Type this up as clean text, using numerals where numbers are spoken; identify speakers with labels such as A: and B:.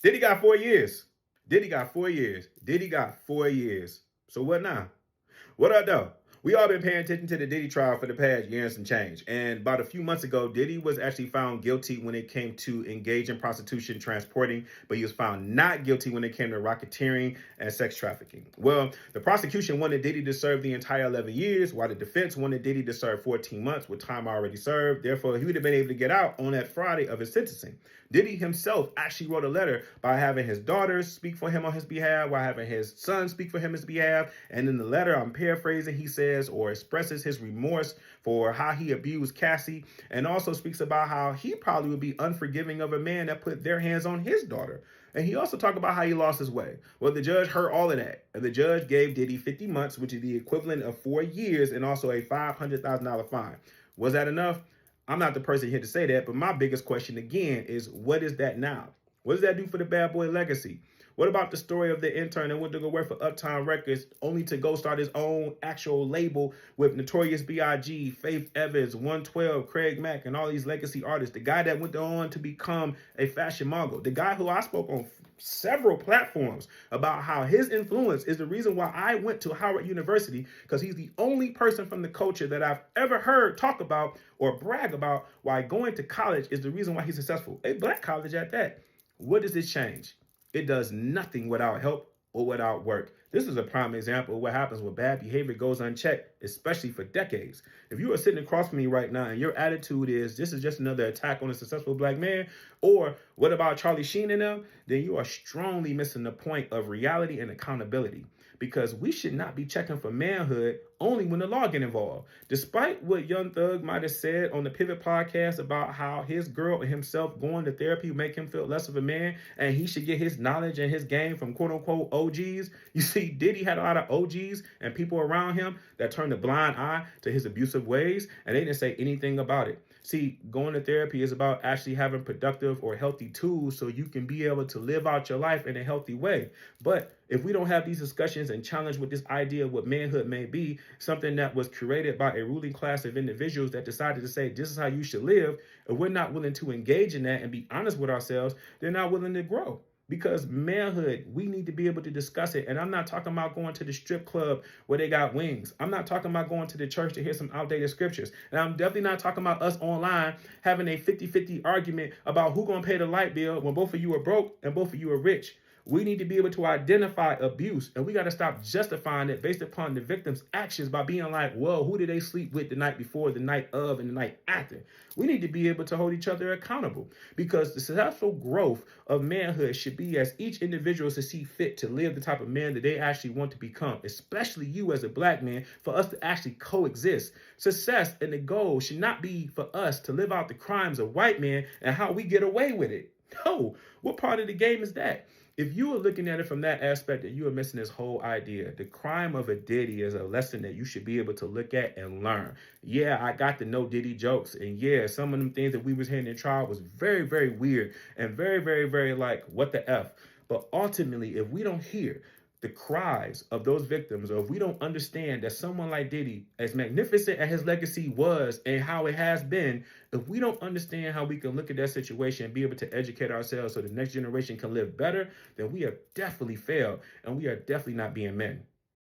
A: Diddy got 4 years. Diddy got 4 years. Diddy got 4 years. So what now? What up, though? We all been paying attention to the Diddy trial for the past year and some change. And about a few months ago, Diddy was actually found guilty when it came to engage in prostitution, transporting, but he was found not guilty when it came to racketeering and sex trafficking. Well, the prosecution wanted Diddy to serve the entire 11 years, while the defense wanted Diddy to serve 14 months with time already served. Therefore, he would have been able to get out on that Friday of his sentencing. Diddy himself actually wrote a letter by having his daughters speak for him on his behalf, while having his son speak for him on his behalf. And in the letter, I'm paraphrasing, he says or expresses his remorse for how he abused Cassie, and also speaks about how he probably would be unforgiving of a man that put their hands on his daughter. And he also talked about how he lost his way. Well, the judge heard all of that, and the judge gave Diddy 50 months, which is the equivalent of 4 years, and also a $500,000 fine. Was that enough? I'm not the person here to say that, but my biggest question again is, what is that now? What does that do for the bad boy legacy? What about the story of the intern that went to go work for Uptown Records only to go start his own actual label with Notorious B.I.G., Faith Evans, 112, Craig Mack, and all these legacy artists? The guy that went on to become a fashion mogul. The guy who I spoke on several platforms about how his influence is the reason why I went to Howard University, because he's the only person from the culture that I've ever heard talk about or brag about why going to college is the reason why he's successful. A black college at that. What does this change? It does nothing without help or without work. This is a prime example of what happens when bad behavior goes unchecked, especially for decades. If you are sitting across from me right now and your attitude is, this is just another attack on a successful black man, or what about Charlie Sheen and them, then you are strongly missing the point of reality and accountability. Because we should not be checking for manhood only when the law get involved. Despite what Young Thug might have said on the Pivot podcast about how his girl and himself going to therapy make him feel less of a man, and he should get his knowledge and his game from quote unquote OGs. You see, Diddy had a lot of OGs and people around him that turned a blind eye to his abusive ways, and they didn't say anything about it. See, going to therapy is about actually having productive or healthy tools so you can be able to live out your life in a healthy way. But if we don't have these discussions and challenge with this idea of what manhood may be, something that was curated by a ruling class of individuals that decided to say, this is how you should live, if we're not willing to engage in that and be honest with ourselves, they're not willing to grow. Because manhood, we need to be able to discuss it. And I'm not talking about going to the strip club where they got wings. I'm not talking about going to the church to hear some outdated scriptures. And I'm definitely not talking about us online having a 50-50 argument about who going to pay the light bill when both of you are broke and both of you are rich. We need to be able to identify abuse, and we got to stop justifying it based upon the victim's actions by being like, well, who did they sleep with the night before, the night of, and the night after? We need to be able to hold each other accountable, because the successful growth of manhood should be as each individual to see fit to live the type of man that they actually want to become, especially you as a black man, for us to actually coexist. Success and the goal should not be for us to live out the crimes of white men and how we get away with it. No, what part of the game is that? If you are looking at it from that aspect, that you are missing this whole idea. The crime of a Diddy is a lesson that you should be able to look at and learn. Yeah, I got to know Diddy jokes. And yeah, some of them things that we was hearing in trial was very, very weird and very, very, very like, what the F? But ultimately, if we don't hear the cries of those victims, or if we don't understand that someone like Diddy, as magnificent as his legacy was and how it has been, if we don't understand how we can look at that situation and be able to educate ourselves so the next generation can live better, then we have definitely failed, and we are definitely not being men.